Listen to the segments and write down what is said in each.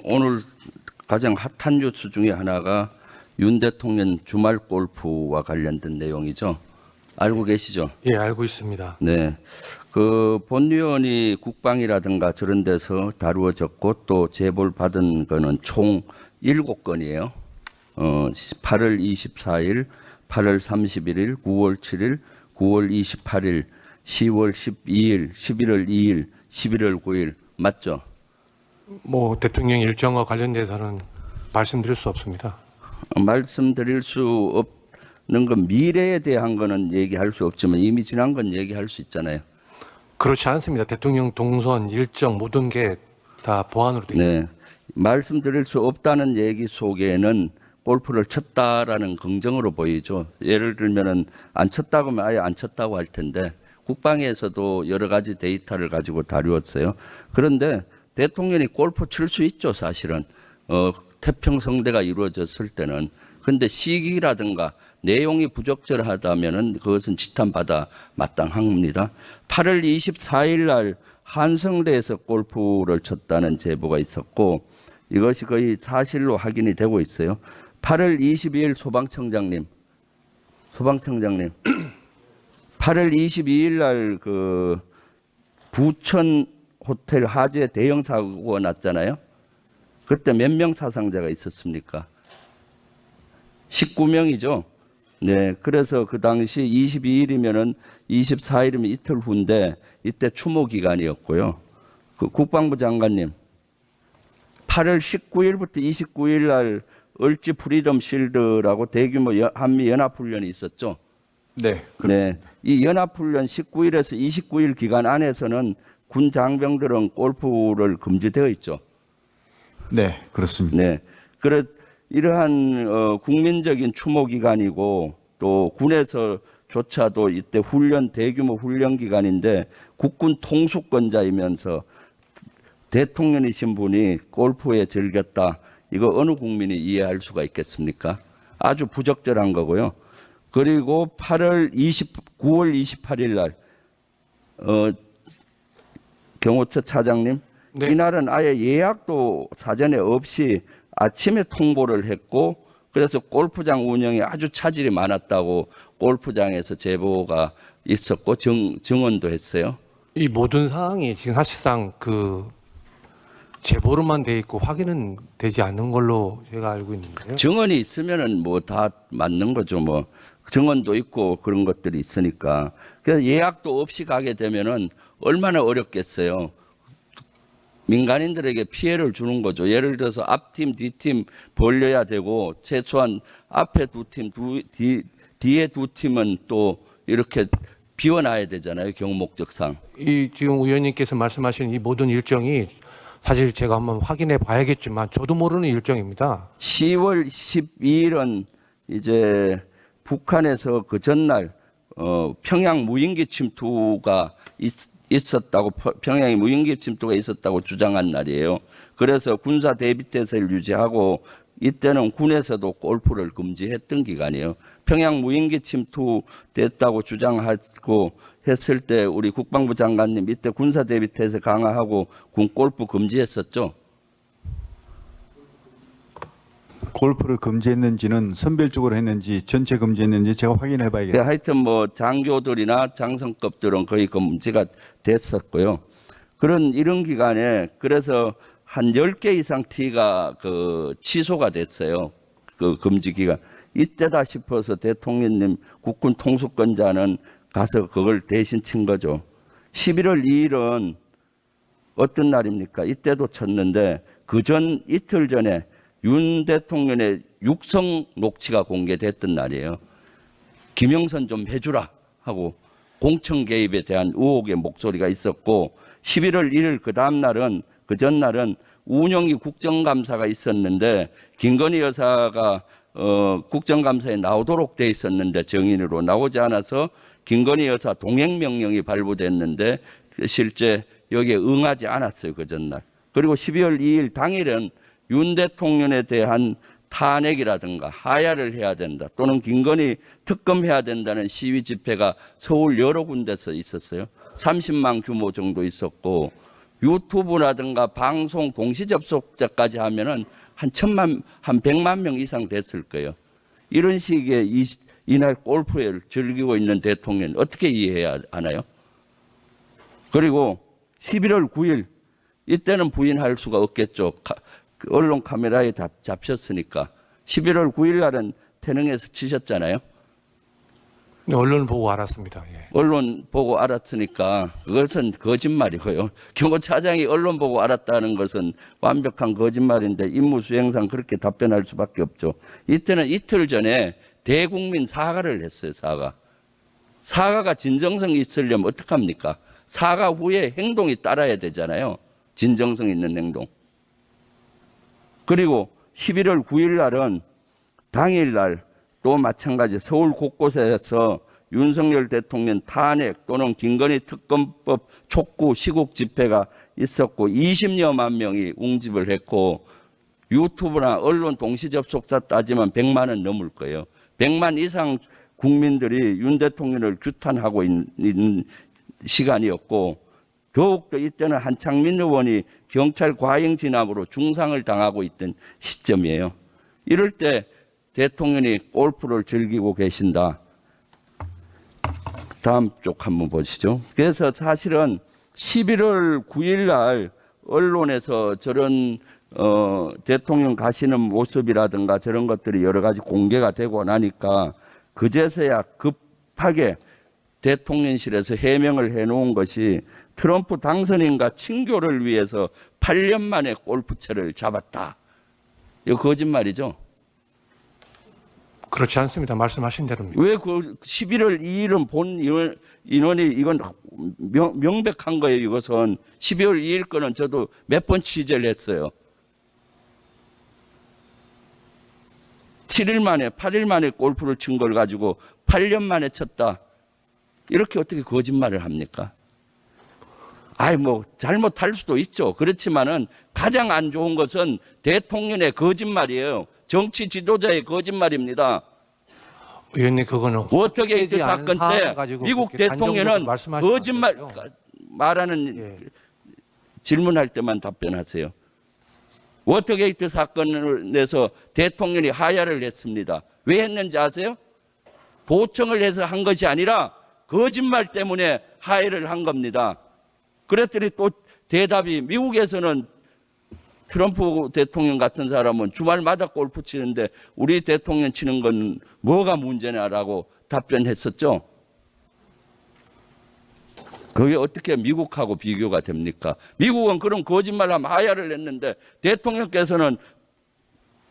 오늘 가장 핫한 뉴스 중에 하나가 윤 대통령 주말 골프와 관련된 내용이죠. 알고 계시죠? 예, 알고 있습니다. 네. 그 본위원이 국방이라든가 저런 데서 다루어졌고 또 제보를 받은 거는 총 7건이에요. 8월 24일, 8월 31일, 9월 7일, 9월 28일, 10월 12일, 11월 2일, 11월 9일 맞죠? 뭐 대통령 일정과 관련돼서는 말씀드릴 수 없습니다. 말씀드릴 수 없는 건 미래에 대한 거는 얘기할 수 없지만 이미 지난 건 얘기할 수 있잖아요. 그렇지 않습니다. 대통령 동선 일정 모든 게 다 보안으로 되어 있습니다. 네. 말씀드릴 수 없다는 얘기 속에는 골프를 쳤다라는 긍정으로 보이죠. 예를 들면은 안 쳤다고 하면 아예 안 쳤다고 할 텐데 국방에서도 여러 가지 데이터를 가지고 다루었어요. 그런데 대통령이 골프 칠 수 있죠, 사실은. 태평성대가 이루어졌을 때는. 근데 시기라든가 내용이 부적절하다면은 그것은 지탄받아 마땅합니다. 8월 24일 날 한성대에서 골프를 쳤다는 제보가 있었고 이것이 거의 사실로 확인이 되고 있어요. 8월 22일 소방청장님 8월 22일 날 그 부천 호텔 화재 대형 사고가 났잖아요. 그때 몇 명 사상자가 있었습니까? 19명이죠. 네, 그래서 그 당시 22일이면은 24일이면 이틀 후인데 이때 추모 기간이었고요. 그 국방부 장관님, 8월 19일부터 29일 날 을지 프리덤 실드라고 대규모 한미 연합훈련이 있었죠. 네. 네, 이 연합훈련 19일에서 29일 기간 안에서는 군 장병들은 골프를 금지되어 있죠. 네, 그렇습니다. 네, 그래 이러한 국민적인 추모 기간이고 또 군에서조차도 이때 대규모 훈련 기간인데 국군 통수권자이면서 대통령이신 분이 골프에 즐겼다. 이거 어느 국민이 이해할 수가 있겠습니까? 아주 부적절한 거고요. 그리고 9월 28일 날 경호처 차장님, 네. 이날은 아예 예약도 사전에 없이 아침에 통보를 했고 그래서 골프장 운영에 아주 차질이 많았다고 골프장에서 제보가 있었고 증언도 했어요. 이 모든 사항이 지금 사실상 그 제보로만 돼 있고 확인은 되지 않는 걸로 제가 알고 있는데요. 증언이 있으면은 뭐 다 맞는 거죠. 뭐 증언도 있고 그런 것들이 있으니까. 그래서 예약도 없이 가게 되면은 얼마나 어렵겠어요. 민간인들에게 피해를 주는 거죠. 예를 들어서 앞팀, 뒤팀 벌려야 되고 최소한 앞에 두 팀, 뒤에 두 팀은 또 이렇게 비워놔야 되잖아요. 경목적상. 이 지금 의원님께서 말씀하신 이 모든 일정이 사실 제가 한번 확인해 봐야겠지만 저도 모르는 일정입니다. 10월 12일은 이제 북한에서 그 전날 평양 무인기 침투가 있었다고 평양에 무인기 침투가 있었다고 주장한 날이에요. 그래서 군사 대비태세를 유지하고 이때는 군에서도 골프를 금지했던 기간이에요. 평양 무인기 침투됐다고 주장하고 했을 때 우리 국방부 장관님 이때 군사 대비태세 강화하고 군 골프 금지했었죠. 골프를 금지했는지는 선별적으로 했는지 전체 금지했는지 제가 확인해 봐야겠습니다. 하여튼 뭐 장교들이나 장성급들은 거의 금지가 됐었고요. 이런 기간에 그래서 한 10개 이상 티가 그 취소가 됐어요. 그 금지 기간. 이때다 싶어서 대통령님 국군 통수권자는 가서 그걸 대신 친 거죠. 11월 2일은 어떤 날입니까? 이때도 쳤는데 이틀 전에 윤 대통령의 육성 녹취가 공개됐던 날이에요. 김영선 좀 해주라 하고 공천 개입에 대한 의혹의 목소리가 있었고 11월 1일 그 전날은 운영이 국정감사가 있었는데 김건희 여사가 국정감사에 나오도록 돼 있었는데 정인으로 나오지 않아서 김건희 여사 동행명령이 발부됐는데 실제 여기에 응하지 않았어요. 그 전날. 그리고 12월 2일 당일은 윤 대통령에 대한 탄핵이라든가 하야를 해야 된다 또는 김건희 특검해야 된다는 시위 집회가 서울 여러 군데서 있었어요. 30만 규모 정도 있었고 유튜브라든가 방송 동시 접속자까지 하면은 한 100만 명 이상 됐을 거예요. 이런 식의 이날 골프를 즐기고 있는 대통령 어떻게 이해해야 하나요? 그리고 11월 9일 이때는 부인할 수가 없겠죠. 언론 카메라에 잡혔으니까. 11월 9일 날은 태릉에서 치셨잖아요. 네, 언론을 보고 알았습니다. 예. 언론 보고 알았으니까 그것은 거짓말이고요. 경호차장이 언론 보고 알았다는 것은 완벽한 거짓말인데 임무 수행상 그렇게 답변할 수밖에 없죠. 이때는 이틀 전에 대국민 사과를 했어요. 사과가 진정성이 있으려면 어떡합니까? 사과 후에 행동이 따라야 되잖아요. 진정성 있는 행동. 그리고 11월 9일 날은 당일날 또 마찬가지 서울 곳곳에서 윤석열 대통령 탄핵 또는 김건희 특검법 촉구 시국 집회가 있었고 20여만 명이 웅집을 했고 유튜브나 언론 동시 접속자 따지면 100만은 넘을 거예요. 100만 이상 국민들이 윤 대통령을 규탄하고 있는 시간이었고 더욱더 이때는 한창민 의원이 경찰 과잉 진압으로 중상을 당하고 있던 시점이에요. 이럴 때 대통령이 골프를 즐기고 계신다. 다음 쪽 한번 보시죠. 그래서 사실은 11월 9일 날 언론에서 저런 대통령 가시는 모습이라든가 저런 것들이 여러 가지 공개가 되고 나니까 그제서야 급하게 대통령실에서 해명을 해놓은 것이 트럼프 당선인과 친교를 위해서 8년 만에 골프채를 잡았다. 이거 거짓말이죠. 그렇지 않습니다. 말씀하신 대로입니다. 왜 그 11월 2일은 본 인원이 이건 명백한 거예요. 이것은 12월 2일 거는 저도 몇 번 취재를 했어요. 7일 만에 8일 만에 골프를 친 걸 가지고 8년 만에 쳤다. 이렇게 어떻게 거짓말을 합니까? 뭐 잘못할 수도 있죠. 그렇지만은 가장 안 좋은 것은 대통령의 거짓말이에요. 정치 지도자의 거짓말입니다. 의원님 그거는 어떻게 이 사건 때 미국 대통령은 거짓말 말하는 예. 질문할 때만 답변하세요. 워터게이트 그 사건을 내서 대통령이 하야를 했습니다. 왜 했는지 아세요? 도청을 해서 한 것이 아니라 거짓말 때문에 하야를 한 겁니다. 그랬더니 또 대답이 미국에서는 트럼프 대통령 같은 사람은 주말마다 골프 치는데 우리 대통령 치는 건 뭐가 문제냐라고 답변했었죠. 그게 어떻게 미국하고 비교가 됩니까? 미국은 그런 거짓말하면 하야를 했는데 대통령께서는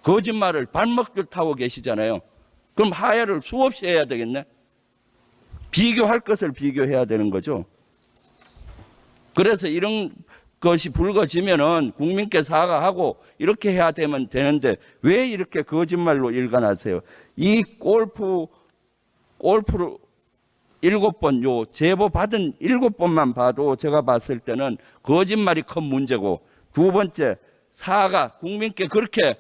거짓말을 발먹듯 하고 계시잖아요. 그럼 하야를 수없이 해야 되겠네. 비교할 것을 비교해야 되는 거죠. 그래서 이런 것이 불거지면은 국민께 사과하고 이렇게 해야 되는데 왜 이렇게 거짓말로 일관하세요? 이 골프를 7번 요 제보 받은 7번만 봐도 제가 봤을 때는 거짓말이 큰 문제고 두 번째 사과 국민께 그렇게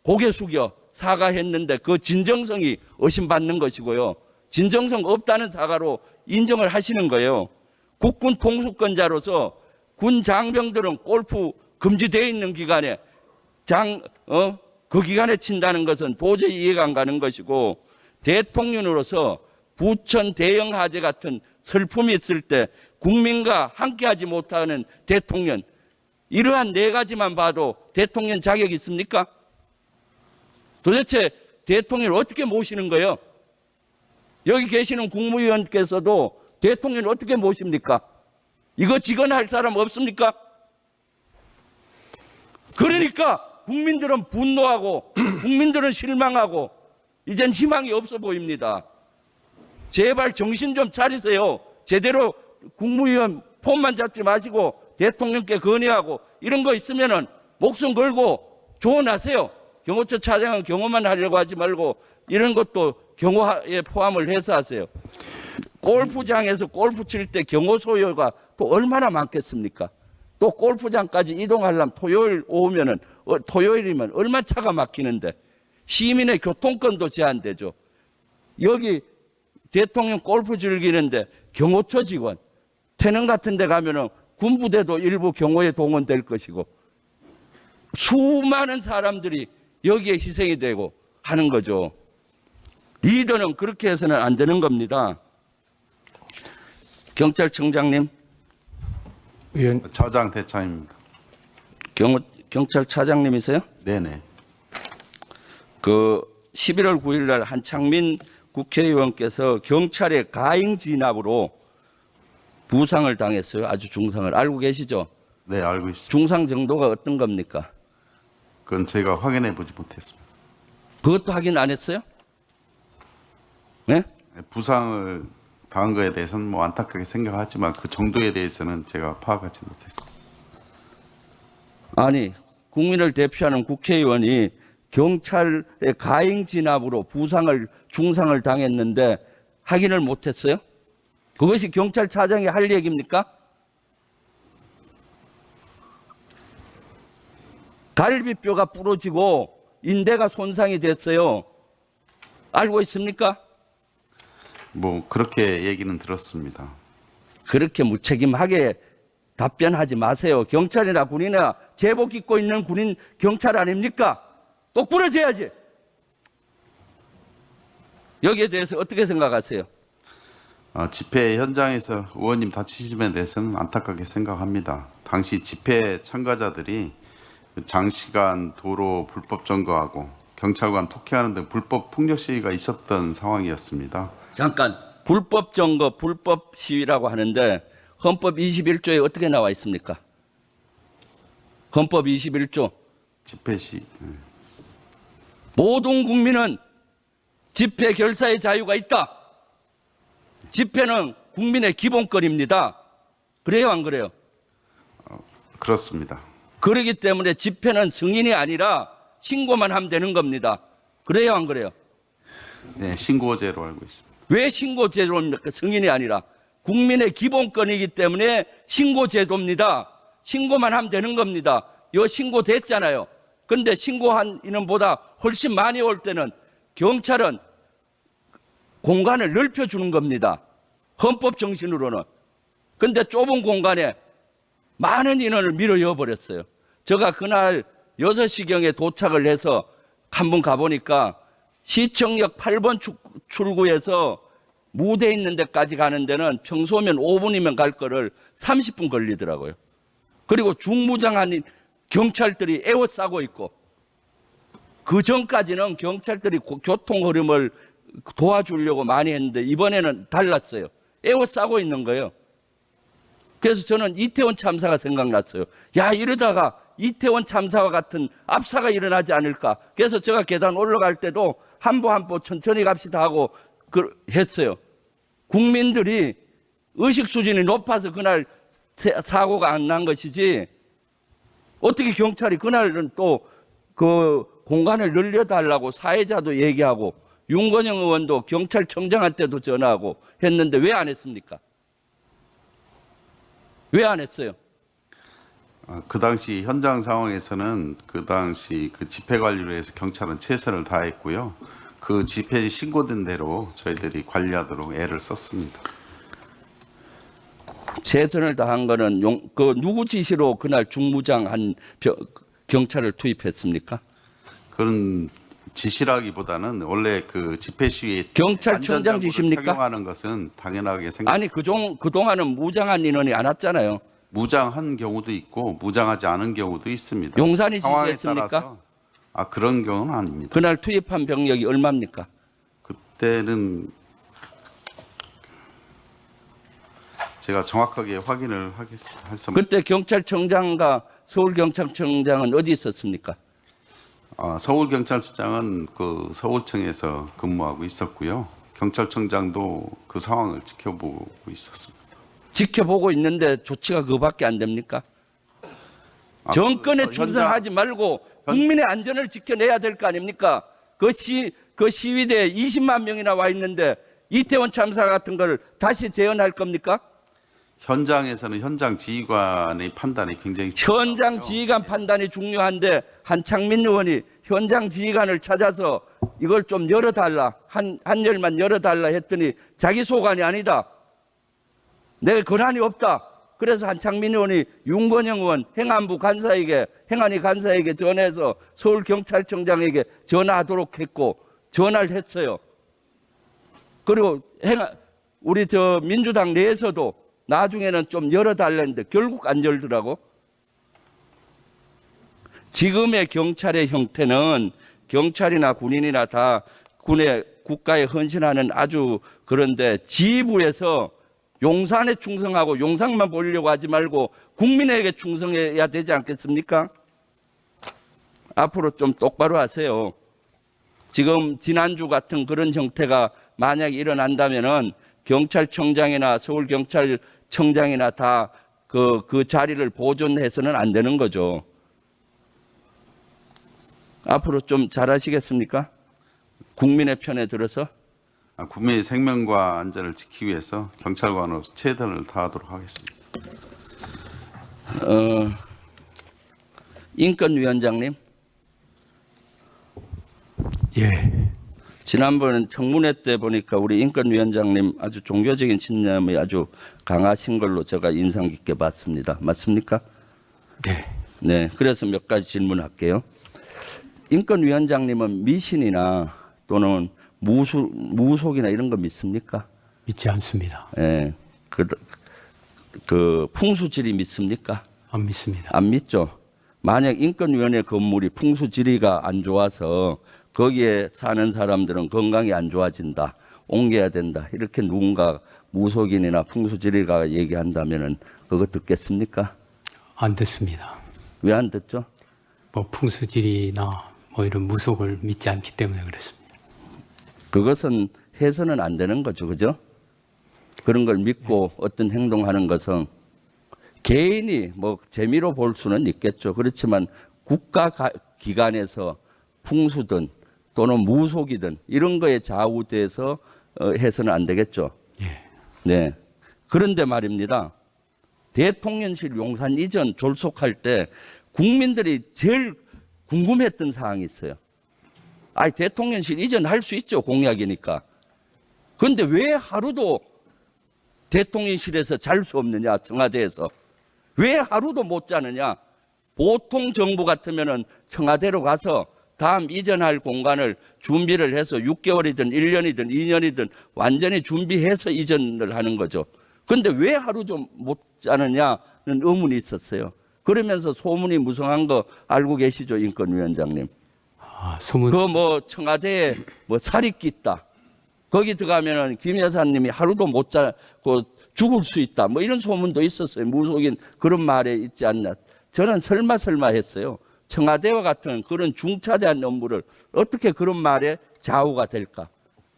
고개 숙여 사과했는데 그 진정성이 의심받는 것이고요. 진정성 없다는 사과로 인정을 하시는 거예요. 국군 통수권자로서 군 장병들은 골프 금지되어 있는 기간에 그 기간에 친다는 것은 도저히 이해가 안 가는 것이고 대통령으로서 부천 대형 화재 같은 슬픔이 있을 때 국민과 함께하지 못하는 대통령 이러한 네 가지만 봐도 대통령 자격이 있습니까? 도대체 대통령을 어떻게 모시는 거예요? 여기 계시는 국무위원께서도 대통령을 어떻게 모십니까? 이거 직언할 사람 없습니까? 그러니까 국민들은 분노하고 국민들은 실망하고 이젠 희망이 없어 보입니다. 제발 정신 좀 차리세요. 제대로 국무위원 폼만 잡지 마시고 대통령께 건의하고 이런 거 있으면은 목숨 걸고 조언하세요. 경호처 차장은 경호만 하려고 하지 말고 이런 것도 경호에 포함을 해서 하세요. 골프장에서 골프 칠 때 경호 소요가 또 얼마나 많겠습니까? 또 골프장까지 이동하려면 토요일 오후면은 토요일이면 얼마나 차가 막히는데 시민의 교통권도 제한되죠. 여기 대통령 골프 즐기는데 경호처 직원 태릉 같은 데 가면은 군부대도 일부 경호에 동원될 것이고 수많은 사람들이 여기에 희생이 되고 하는 거죠. 리더는 그렇게 해서는 안 되는 겁니다. 경찰청장님, 의원 차장 대차입니다. 경찰차장님이세요? 네네. 그 11월 9일 날 한창민 국회의원께서 경찰의 가행 진압으로 부상을 당했어요. 아주 중상을. 알고 계시죠? 네, 알고 있습니다. 중상 정도가 어떤 겁니까? 그건 저희가 확인해 보지 못했습니다. 그것도 확인 안 했어요? 네? 부상을 당한 거에 대해서는 뭐 안타깝게 생각하지만 그 정도에 대해서는 제가 파악하지 못했습니다. 아니, 국민을 대표하는 국회의원이 경찰의 가행 진압으로 부상을 중상을 당했는데 확인을 못했어요? 그것이 경찰차장이 할 얘기입니까? 갈비뼈가 부러지고 인대가 손상이 됐어요. 알고 있습니까? 뭐 그렇게 얘기는 들었습니다. 그렇게 무책임하게 답변하지 마세요. 경찰이나 군이나 제복 입고 있는 군인 경찰 아닙니까? 똑부러져야지. 여기에 대해서 어떻게 생각하세요? 집회 현장에서 의원님 다치신 데 대해서는 안타깝게 생각합니다. 당시 집회 참가자들이 장시간 도로 불법 점거하고 경찰관 폭행하는 등 불법 폭력 시위가 있었던 상황이었습니다. 잠깐, 불법 점거, 불법 시위라고 하는데 헌법 21조에 어떻게 나와 있습니까? 헌법 21조. 집회 시 모든 국민은 집회 결사의 자유가 있다. 집회는 국민의 기본권입니다. 그래요, 안 그래요? 그렇습니다. 그렇기 때문에 집회는 승인이 아니라 신고만 하면 되는 겁니다. 그래요, 안 그래요? 네, 신고제로 알고 있습니다. 왜 신고제도입니까? 승인이 아니라 국민의 기본권이기 때문에 신고제도입니다. 신고만 하면 되는 겁니다. 요 신고됐잖아요. 근데 신고한 인원보다 훨씬 많이 올 때는 경찰은 공간을 넓혀주는 겁니다. 헌법 정신으로는. 근데 좁은 공간에 많은 인원을 밀어넣어 버렸어요. 제가 그날 6시경에 도착을 해서 한번 가보니까 시청역 8번 출구에서 무대 있는 데까지 가는 데는 평소면 5분이면 갈 거를 30분 걸리더라고요. 그리고 중무장한 경찰들이 에워싸고 있고, 그 전까지는 경찰들이 교통 흐름을 도와주려고 많이 했는데 이번에는 달랐어요. 에워싸고 있는 거예요. 그래서 저는 이태원 참사가 생각났어요. 야, 이러다가 이태원 참사와 같은 압사가 일어나지 않을까. 그래서 제가 계단 올라갈 때도 한 보 천천히 갑시다 하고 했어요. 국민들이 의식 수준이 높아서 그날 사고가 안 난 것이지, 어떻게 경찰이 그날은 또 그 공간을 늘려달라고 사회자도 얘기하고 윤건영 의원도 경찰청장한테도 전화하고 했는데 왜 안 했습니까? 왜 안 했어요? 그 당시 현장 상황에서는 그 당시 그 집회 관리로 해서 경찰은 최선을 다했고요. 그 집회 신고된 대로 저희들이 관리하도록 애를 썼습니다. 최선을 다한 거는 그 누구 지시로 그날 중무장한 경찰을 투입했습니까? 그런 지시라기보다는 원래 그 집회 시위에 경찰청장 안전장구를 지시입니까? 착용하는 것은 당연하게 생각. 아니 그동안은 무장한 인원이 안 왔잖아요. 무장한 경우도 있고 무장하지 않은 경우도 있습니다. 용산이 상황에 지시했습니까? 따라서 그런 경우는 아닙니다. 그날 투입한 병력이 얼마입니까? 그때는 제가 정확하게 확인을 하겠습니다. 그때 경찰청장과 서울경찰청장은 어디 있었습니까? 서울경찰청장은 그 서울청에서 근무하고 있었고요. 경찰청장도 그 상황을 지켜보고 있었습니다. 지켜보고 있는데 조치가 그거밖에 안 됩니까? 정권에 충성하지 말고 국민의 안전을 지켜내야 될 거 아닙니까? 그 시위대에 20만 명이나 와 있는데 이태원 참사 같은 걸 다시 재현할 겁니까? 현장에서는 현장 지휘관의 판단이 굉장히 현장 중요하고요. 지휘관 판단이 중요한데 한창민 의원이 현장 지휘관을 찾아서 이걸 좀 열어달라, 한 열만 열어달라 했더니 자기 소관이 아니다. 내 권한이 없다. 그래서 한창민 의원이 윤건영 의원 행안부 간사에게 행안위 간사에게 전해서 서울경찰청장에게 전화하도록 했고 전화를 했어요. 그리고 우리 저 민주당 내에서도 나중에는 좀 열어달랬는데 결국 안 열더라고. 지금의 경찰의 형태는 경찰이나 군인이나 다 군의 국가에 헌신하는 아주 그런데 지휘부에서 용산에 충성하고 용산만 보려고 하지 말고 국민에게 충성해야 되지 않겠습니까? 앞으로 좀 똑바로 하세요. 지금 지난주 같은 그런 형태가 만약 일어난다면은 경찰청장이나 서울경찰청장이나 다 그 자리를 보존해서는 안 되는 거죠. 앞으로 좀 잘하시겠습니까? 국민의 편에 들어서. 국민의 생명과 안전을 지키기 위해서 경찰관으로서 최선을 다하도록 하겠습니다. 인권위원장님. 예. 지난번 청문회 때 보니까 우리 인권위원장님 아주 종교적인 신념이 아주 강하신 걸로 제가 인상 깊게 봤습니다. 맞습니까? 네. 네. 그래서 몇 가지 질문할게요. 인권위원장님은 미신이나 또는 무속이나 이런 거 믿습니까? 믿지 않습니다. 예. 그 풍수지리 믿습니까? 안 믿습니다. 안 믿죠. 만약 인권위원회 건물이 풍수지리가 안 좋아서 거기에 사는 사람들은 건강이 안 좋아진다, 옮겨야 된다, 이렇게 누군가 무속인이나 풍수지리가 얘기한다면은 그거 듣겠습니까? 안 듣습니다. 왜 안 듣죠? 뭐 풍수지리나 뭐 이런 무속을 믿지 않기 때문에 그렇습니다. 그것은 해서는 안 되는 거죠, 그죠? 그런 걸 믿고 어떤 행동하는 것은 개인이 뭐 재미로 볼 수는 있겠죠. 그렇지만 국가 기관에서 풍수든 또는 무속이든 이런 거에 좌우돼서 해서는 안 되겠죠. 예. 네. 그런데 말입니다. 대통령실 용산 이전 졸속할 때 국민들이 제일 궁금했던 사항이 있어요. 아니, 대통령실 이전할 수 있죠. 공약이니까. 그런데 왜 하루도 대통령실에서 잘 수 없느냐, 청와대에서. 왜 하루도 못 자느냐. 보통 정부 같으면은 청와대로 가서 다음 이전할 공간을 준비를 해서 6개월이든 1년이든 2년이든 완전히 준비해서 이전을 하는 거죠. 그런데 왜 하루 좀 못 자느냐는 의문이 있었어요. 그러면서 소문이 무성한 거 알고 계시죠, 인권위원장님? 아, 소문. 그 뭐 청와대에 뭐 살인기 있다. 거기 들어가면은 김 여사님이 하루도 못 자고 죽을 수 있다. 뭐 이런 소문도 있었어요. 무속인 그런 말에 있지 않나. 저는 설마 했어요. 청와대와 같은 그런 중차대한 업무를 어떻게 그런 말에 좌우가 될까?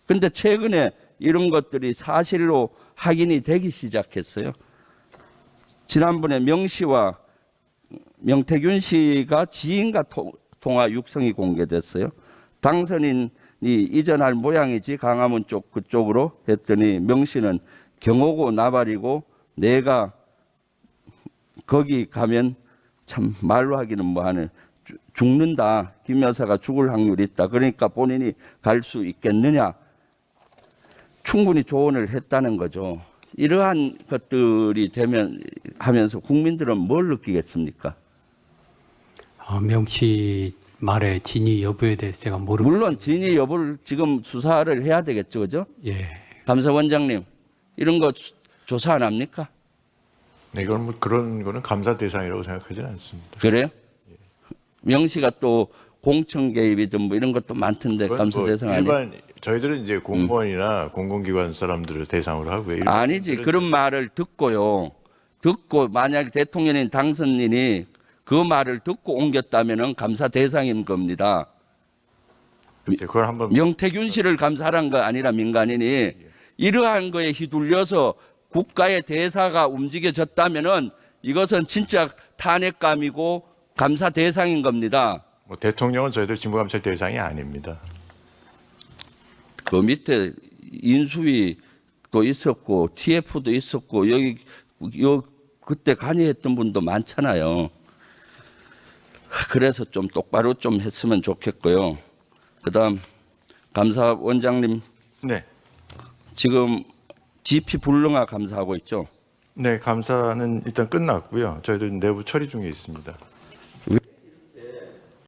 그런데 최근에 이런 것들이 사실로 확인이 되기 시작했어요. 지난번에 명 씨와 명태균 씨가 지인과 통화 육성이 공개됐어요. 당선인이 이전할 모양이지 강화문 쪽 그쪽으로 했더니 명 씨는 경호고 나발이고 내가 거기 가면 참 말로 하기는 뭐하는 죽는다. 김 여사가 죽을 확률이 있다. 그러니까 본인이 갈 수 있겠느냐. 충분히 조언을 했다는 거죠. 이러한 것들이 되면 하면서 국민들은 뭘 느끼겠습니까? 명씨 말의 진위 여부에 대해서 제가 모르고. 물론 진위 여부를 지금 수사를 해야 되겠죠. 그죠? 예. 감사원장님 이런 거 조사 안 합니까? 네, 이건 뭐 그런 거는 감사 대상이라고 생각하지는 않습니다. 그래요? 명 씨가 또 공청 개입이든 뭐 이런 것도 많던데 그건 감사 뭐 대상 아니에요? 일반 저희들은 이제 공무원이나 공공기관 사람들을 대상으로 하고요. 일반 아니지. 분들은 그런 말을 듣고요. 듣고 만약 대통령인 당선인이 그 말을 듣고 옮겼다면은 감사 대상인 겁니다. 글쎄요, 그걸 한번 명태균 씨를 감사한 거 아니라 민간인이 이러한 거에 휘둘려서 국가의 대사가 움직여졌다면은 이것은 진짜 탄핵감이고 감사 대상인 겁니다. 뭐 대통령은 저희들 직무감찰 대상이 아닙니다. 그 밑에 인수위도 있었고 TF도 있었고 여기 그때 간여했던 분도 많잖아요. 그래서 좀 똑바로 좀 했으면 좋겠고요. 그다음 감사원장님 네, 지금 GP 불능화 감사하고 있죠. 네, 감사는 일단 끝났고요. 저희도 내부 처리 중에 있습니다.